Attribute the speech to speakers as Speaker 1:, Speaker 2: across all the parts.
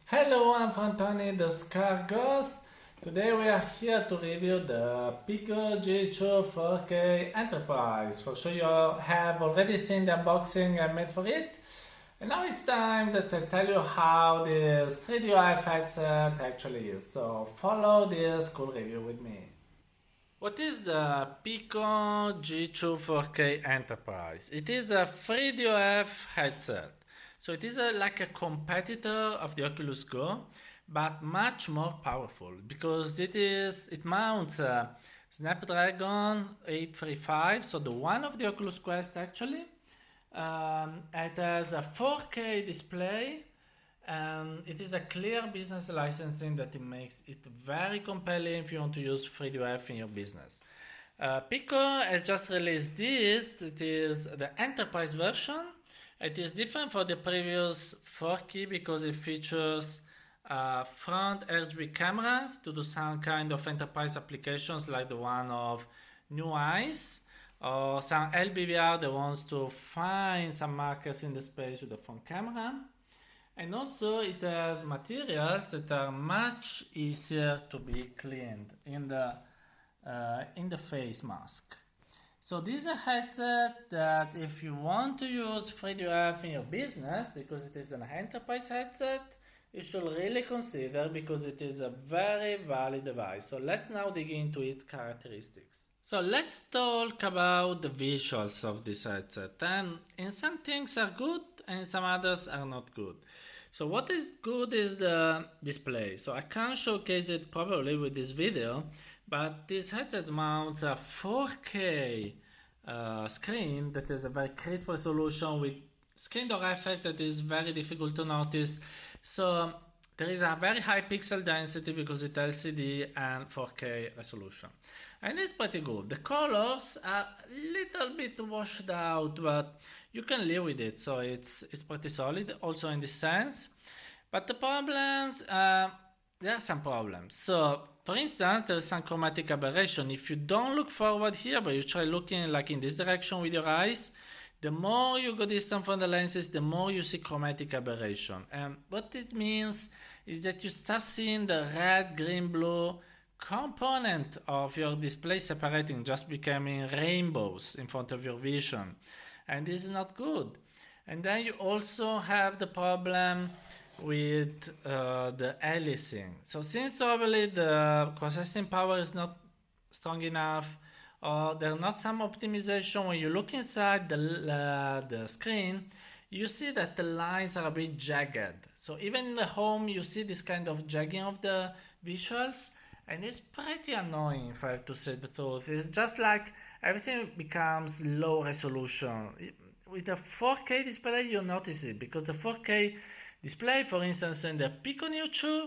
Speaker 1: Hello, I'm Frontoni, the Scar Ghost. Today we are here to review the Pico G2 4K Enterprise. For sure you have already seen the unboxing I made for it. And now it's time that I tell you how this 3D UI headset actually is. So follow this cool review with me. What is the Pico G2 4K Enterprise? It is a 3DOF headset. So it is like a competitor of the Oculus Go, but much more powerful because it mounts a Snapdragon 835, so the one of the Oculus Quest actually. It has a 4K display. It is a clear business licensing that it makes it very compelling if you want to use 3DOF in your business. Pico has just released this. It is the enterprise version. It is different from the previous 4K because it features a front HB camera to do some kind of enterprise applications like the one of New Eyes or some LBVR that wants to find some markers in the space with the front camera. And also it has materials that are much easier to be cleaned in the face mask. So this is a headset that if you want to use 3DOF in your business, because it is an enterprise headset, you should really consider because it is a very valid device. So let's now dig into its characteristics. So let's talk about the visuals of this headset. And in some things are good and some others are not good. So what is good is the display. So I can't showcase it probably with this video, but this headset mounts a 4K screen that has a very crisp resolution with screen door effect that is very difficult to notice. So there is a very high pixel density because it's LCD and 4K resolution. And it's pretty good. The colors are a little bit washed out, but you can live with it. So it's pretty solid also in this sense. But the problems, there are some problems. So for instance, there is some chromatic aberration. If you don't look forward here, but you try looking like in this direction with your eyes, the more you go distant from the lenses, the more you see chromatic aberration. And what this means is that you start seeing the red, green, blue component of your display separating, just becoming rainbows in front of your vision. And this is not good. And then you also have the problem with the aliasing. So since probably the processing power is not strong enough, or there's not some optimization, when you look inside the screen, you see that the lines are a bit jagged. So even in the home, you see this kind of jagging of the visuals, and it's pretty annoying if I have to say the truth. It's just like everything becomes low resolution. With a 4K display, you notice it because the 4K display, for instance, in the Pico G2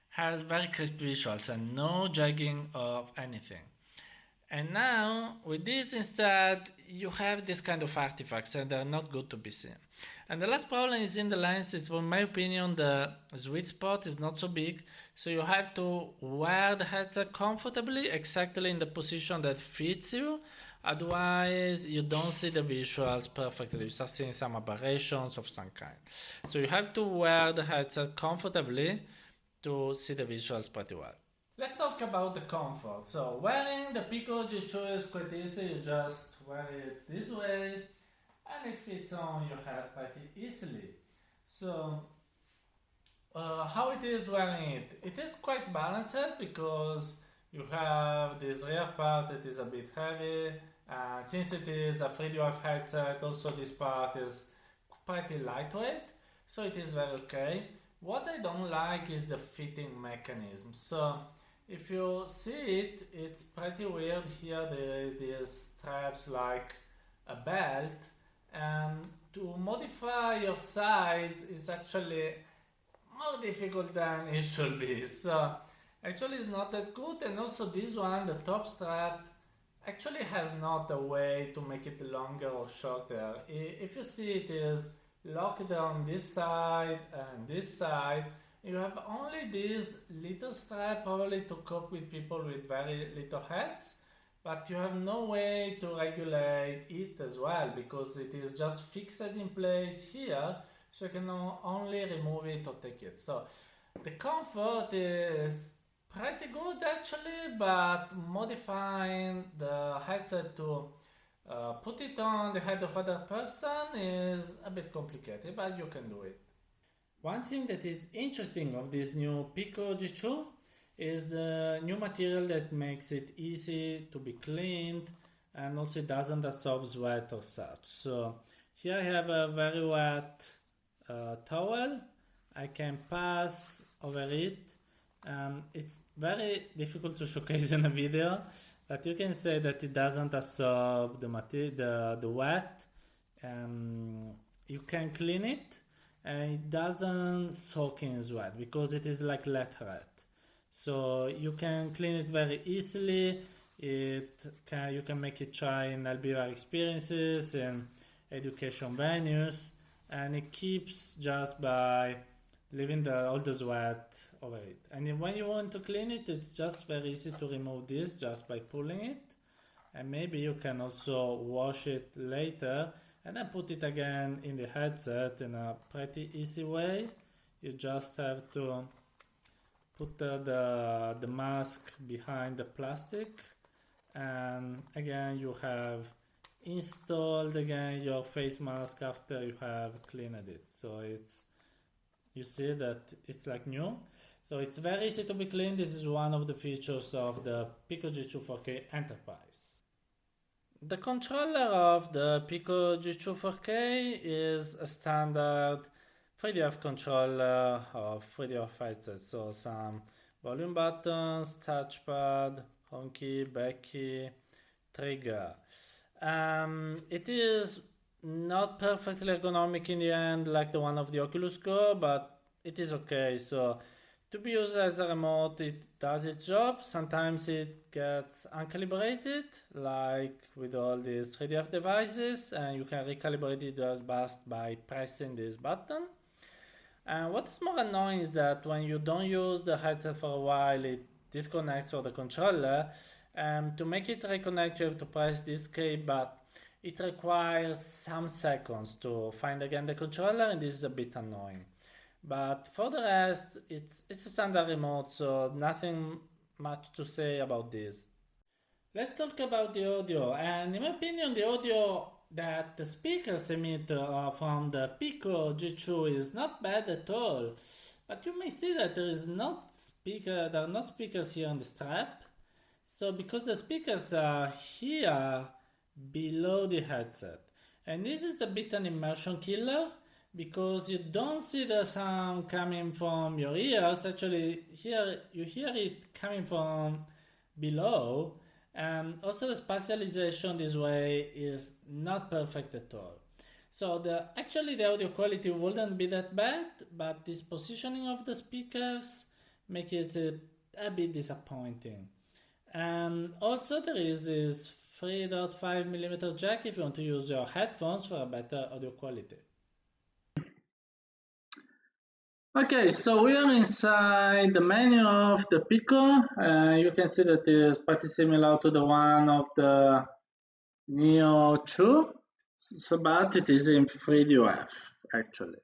Speaker 1: has very crisp visuals and no jagging of anything. And now with this instead you have this kind of artifacts and they're not good to be seen. And the last problem is in the lenses. In my opinion, the sweet spot is not so big, so you have to wear the headset comfortably, exactly in the position that fits you. Otherwise you don't see the visuals perfectly. You start seeing some aberrations of some kind. So you have to wear the headset comfortably to see the visuals pretty well. Let's talk about the comfort. So wearing the Pico G2 is quite easy. You just wear it this way and it fits on your head pretty easily. So how it is wearing it? It is quite balanced because you have this rear part that is a bit heavy, and since it is a 3DOF headset, also this part is pretty lightweight, so it is very okay. What I don't like is the fitting mechanism. So if you see it, it's pretty weird. Here there is these straps like a belt, and to modify your size is actually more difficult than it should be. So actually it's not that good. And also this one, the top strap, actually has not a way to make it longer or shorter. If you see, it is locked on this side and this side. You have only this little strap probably to cope with people with very little heads, but you have no way to regulate it as well because it is just fixed in place here, so you can only remove it or take it. So The comfort is pretty good actually, but modifying the headset to put it on the head of other person is a bit complicated, but you can do it. One thing that is interesting of this new Pico G2 is the new material that makes it easy to be cleaned and also it doesn't absorb sweat or such. So here I have a very wet towel. I can pass over it. It's very difficult to showcase in a video, but you can say that it doesn't absorb the wet. You can clean it and it doesn't soak in sweat because it is like letterhead. So you can clean it very easily. You can make it try in LBR experiences and education venues, and it keeps just by leaving all the sweat over it. And when you want to clean it, it's just very easy to remove this just by pulling it. And maybe you can also wash it later and then put it again in the headset in a pretty easy way. You just have to put the mask behind the plastic, and again you have installed again your face mask after you have cleaned it. So you see that it's like new. So it's very easy to be cleaned. This is one of the features of the Pico G2 4K Enterprise. The controller of the Pico G2 4K is a standard 3DF controller of 3DF headset. So some volume buttons, touchpad, home key, back key, trigger. It is not perfectly ergonomic in the end like the one of the Oculus Go, but it is okay. So to be used as a remote, it does its job. Sometimes it gets uncalibrated, like with all these 3DF devices, and you can recalibrate it just by pressing this button. And what is more annoying is that when you don't use the headset for a while, it disconnects from the controller. To make it reconnect, you have to press this key, but it requires some seconds to find again the controller, and this is a bit annoying. But for the rest, it's a standard remote, so nothing much to say about this. Let's talk about the audio, and in my opinion, the audio that the speakers emit from the Pico G2 is not bad at all. But you may see that there are not speakers here on the strap. So because the speakers are here below the headset, and this is a bit an immersion killer because you don't see the sound coming from your ears. Actually, here you hear it coming from below, and also the spatialization this way is not perfect at all. So actually the audio quality wouldn't be that bad, but this positioning of the speakers make it a bit disappointing. And also there is this 3.5mm jack if you want to use your headphones for a better audio quality. Okay, so we are inside the menu of the Pico. You can see that it is pretty similar to the one of the Neo 2, but it is in 3DF actually.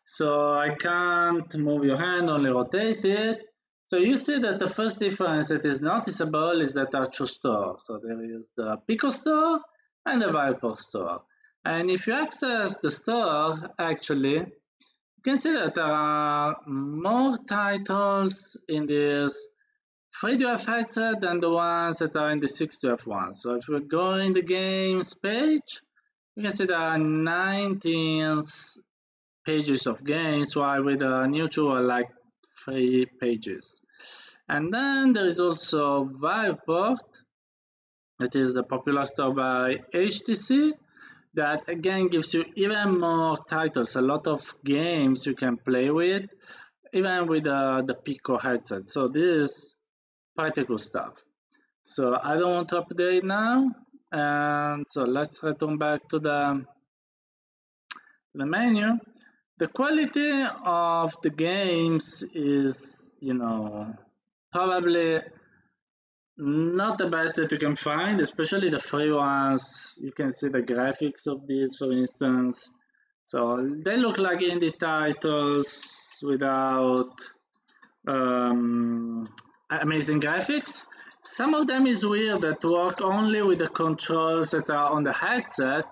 Speaker 1: So I can't move your hand, only rotate it. So you see that the first difference that is noticeable is that there are two stores. So there is the Pico store and the Viper store. And if you access the store, actually, you can see that there are more titles in this 3DF headset than the ones that are in the 6DF one. So if we go in the games page, you can see there are 19 pages of games, while with the new 2 are like 3 pages. And then there is also Viveport, that is the popular store by HTC, that again gives you even more titles, a lot of games you can play with, even with the Pico headset. So this is pretty cool stuff. So I don't want to update now, and so let's return back to the menu. The quality of the games is, probably not the best that you can find, especially the free ones. You can see the graphics of these, for instance. So they look like indie titles without amazing graphics. Some of them is weird that work only with the controls that are on the headset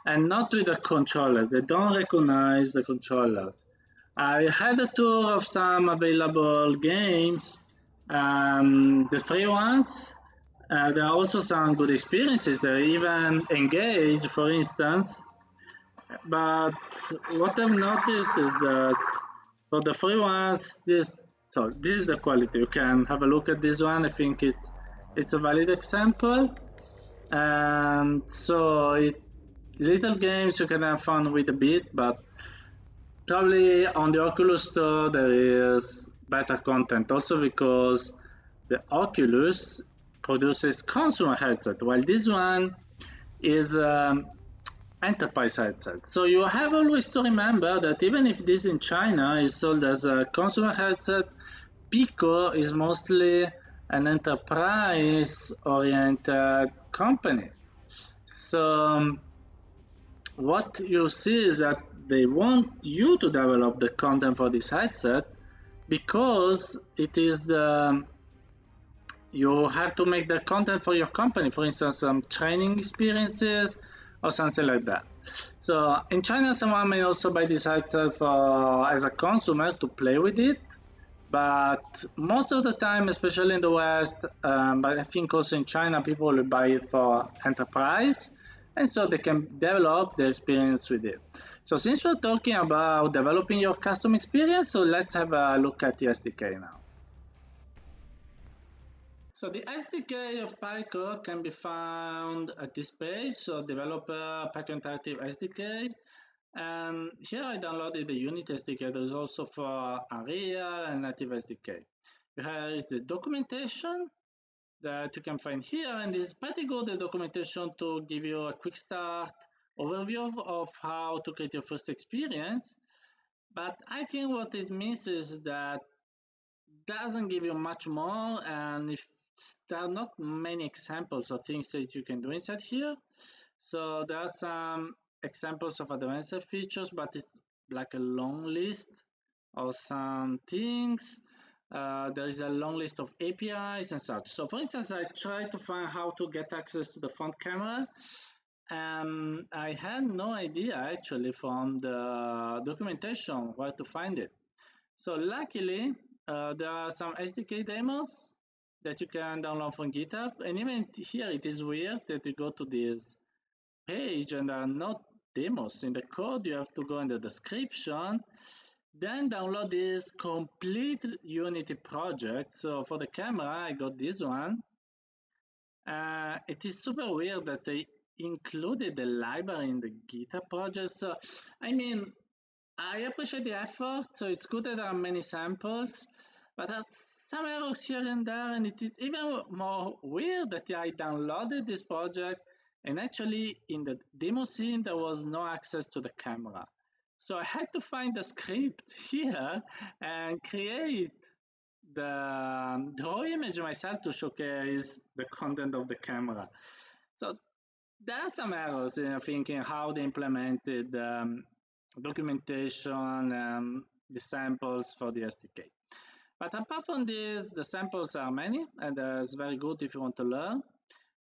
Speaker 1: and not with the controllers. They don't recognize the controllers. I had a tour of some available games, the free ones. There are also some good experiences. They even engage, for instance. But what I've noticed is that for the free ones, this is the quality. You can have a look at this one. I think it's a valid example. And so little games you can have fun with a bit, but probably on the Oculus Store there is better content also because the Oculus produces consumer headset, while this one is enterprise headset. So you have always to remember that even if this in China is sold as a consumer headset, Pico is mostly an enterprise oriented company. So what you see is that they want you to develop the content for this headset because it is you have to make the content for your company, for instance, some training experiences or something like that. So in China, someone may also buy this headset as a consumer to play with it, but most of the time, especially in the West, but I think also in China, people will buy it for enterprise, and so they can develop the experience with it. So since we're talking about developing your custom experience, so let's have a look at the SDK now. So the SDK of Pico can be found at this page, so developer Pico Interactive SDK. And here I downloaded the Unit SDK. There's also for Unreal and Native SDK. Here is the documentation that you can find here, and it's pretty good, the documentation, to give you a quick start overview of how to create your first experience. But I think what is missing is that doesn't give you much more, and if there are not many examples of things that you can do inside here. So there are some examples of advanced features, but it's like a long list of some things. There is a long list of APIs and such. So for instance, I tried to find how to get access to the front camera. I had no idea actually from the documentation where to find it. So luckily, there are some SDK demos that you can download from GitHub. And even here, it is weird that you go to this page and there are no demos in the code. You have to go in the description, then download this complete Unity project. So for the camera, I got this one. It is super weird that they included the library in the GitHub project. So, I mean, I appreciate the effort, so it's good that there are many samples, but there's some errors here and there, and it is even more weird that I downloaded this project, and actually in the demo scene there was no access to the camera. So I had to find the script here and create the raw image myself to showcase the content of the camera. So there are some errors in thinking how they implemented documentation and the samples for the SDK. But apart from this, the samples are many, and it's very good if you want to learn.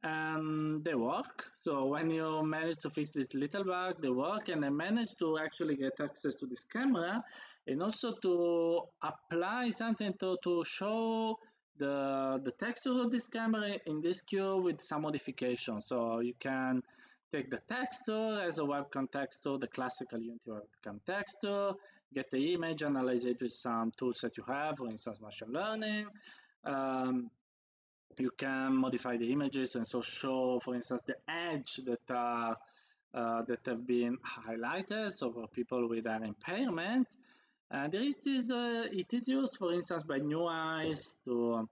Speaker 1: And they work. So when you manage to fix this little bug, they work, and I managed to actually get access to this camera and also to apply something to show the texture of this camera in this cube with some modifications. So you can take the texture as a webcam texture, the classical Unity webcam texture, get the image, analyze it with some tools that you have, for instance, machine learning. You can modify the images and so show, for instance, the edge that are that have been highlighted, so for people with an impairment. There is this, it is used, for instance, by new eyes to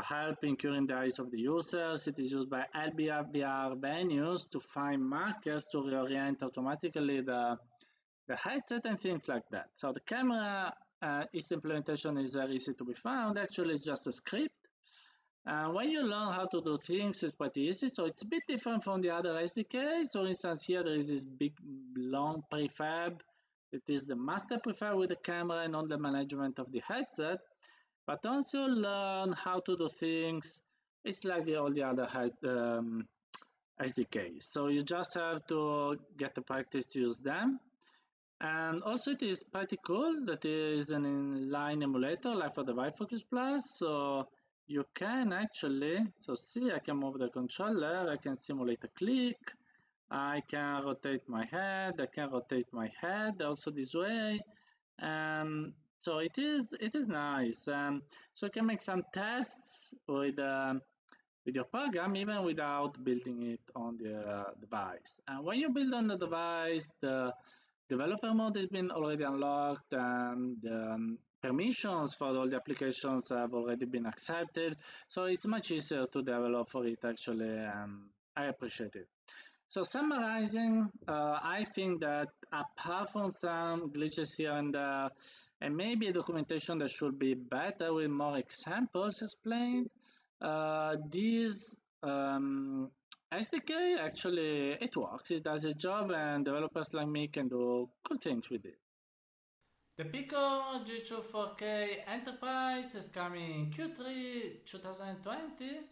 Speaker 1: help in curing the eyes of the users. It is used by LBR venues to find markers to reorient automatically the headset and things like that. So the camera, its implementation is very easy to be found. Actually, it's just a script. When you learn how to do things, it's pretty easy. So it's a bit different from the other SDKs. For instance, here there is this big, long prefab. It is the master prefab with the camera and on the management of the headset. But once you learn how to do things, it's like all the other SDKs. So you just have to get the practice to use them. And also it is pretty cool that there is an inline emulator like for the Focus Plus. So you can actually, so see, I can move the controller, I can simulate a click, I can rotate my head, I can rotate my head also this way. And so it is nice. So you can make some tests with your program even without building it on the device. And when you build on the device, the developer mode has been already unlocked and the permissions for all the applications have already been accepted. So it's much easier to develop for it actually, and I appreciate it. So summarizing, I think that apart from some glitches here and there, and maybe a documentation that should be better with more examples explained, this SDK actually it works. It does its job, and developers like me can do cool things with it. The Pico G2 4K Enterprise is coming in Q3 2020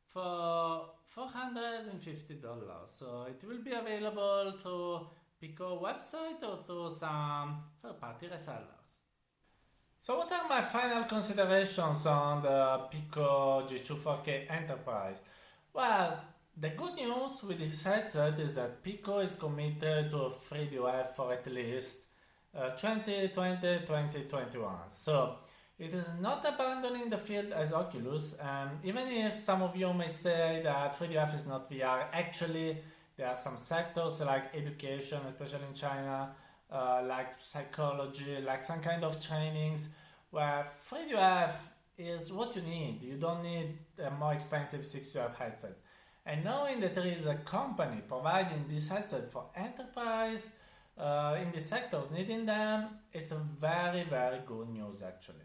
Speaker 1: for $450. So it will be available through Pico website or through some third-party resellers. So what are my final considerations on the Pico G2 4K Enterprise? Well, the good news with this headset is that Pico is committed to a 3DOF for at least 2020-2021. So it is not abandoning the field as Oculus, and even if some of you may say that 3DOF is not VR, actually there are some sectors like education, especially in China, like psychology, like some kind of trainings where 3DOF is what you need. You don't need a more expensive 6DOF headset. And knowing that there is a company providing this headset for enterprise in the sectors needing them, it's a very, very good news actually.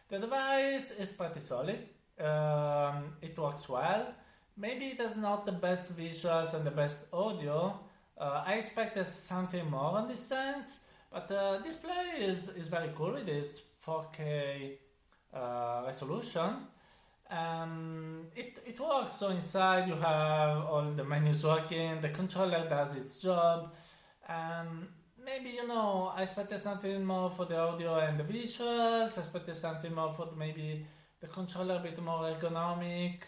Speaker 1: The device is pretty solid. It works well. Maybe it has not the best visuals and the best audio. I expected something more on this sense, but the display is very cool with its 4K resolution. It works, so inside you have all the menus working, the controller does its job. Maybe, I expected something more for the audio and the visuals, I expected something more for maybe the controller a bit more ergonomic,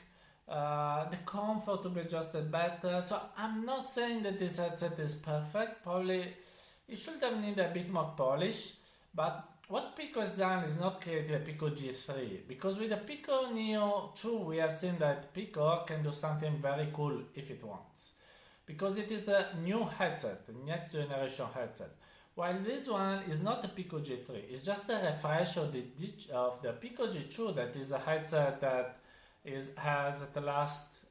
Speaker 1: the comfort to be adjusted better. So I'm not saying that this headset is perfect, probably it should have needed a bit more polish, but what Pico has done is not created a Pico G3, because with the Pico Neo 2 we have seen that Pico can do something very cool if it wants, because it is a new headset, the next generation headset. While this one is not a Pico G3, it's just a refresh of the Pico G2, that is a headset that has at the last,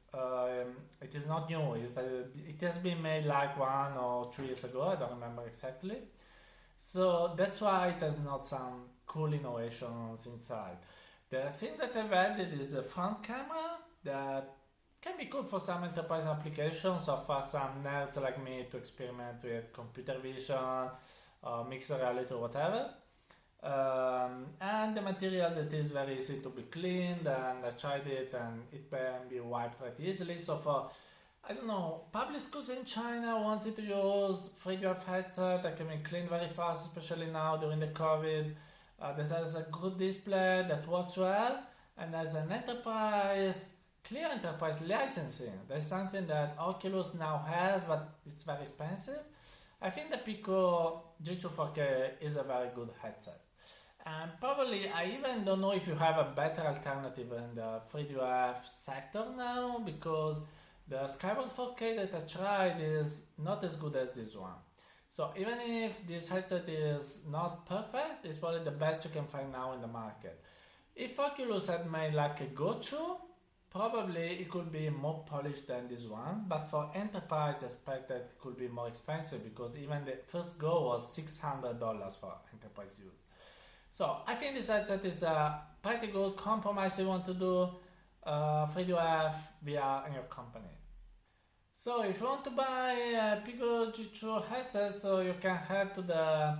Speaker 1: it is not new, it has been made like 1 or 2 years ago, I don't remember exactly. So that's why it has not some cool innovations inside. The thing that I've added is the front camera that can be cool for some enterprise applications or for some nerds like me to experiment with computer vision, mixed reality or whatever. And the material that is very easy to be cleaned, and I tried it and it can be wiped very easily. So for, I don't know, public schools in China wanted to use 3DOF headset that can be cleaned very fast, especially now during the COVID. That has a good display that works well, and as an enterprise, clear enterprise licensing. That's something that Oculus now has, but it's very expensive. I think the Pico G2 4K is a very good headset. And probably, I even don't know if you have a better alternative in the 3DOF sector now, because the Skyward 4K that I tried is not as good as this one. So even if this headset is not perfect, it's probably the best you can find now in the market. If Oculus had made like a go-to, probably it could be more polished than this one, but for enterprise I expect that it could be more expensive, because even the first Go was $600 for enterprise use. So I think this headset is a pretty good compromise you want to do 3DOF VR in your company. So if you want to buy a Pico G2 headset, so you can head to the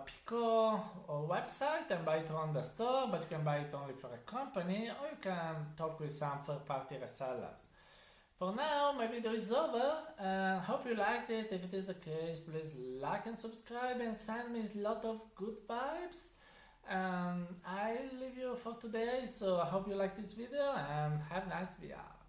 Speaker 1: Pico website and buy it on the store, but you can buy it only for a company, or you can talk with some third-party resellers. For now, my video is over, and hope you liked it. If it is the case, please like and subscribe and send me a lot of good vibes. And I'll leave you for today, so I hope you like this video and have a nice VR.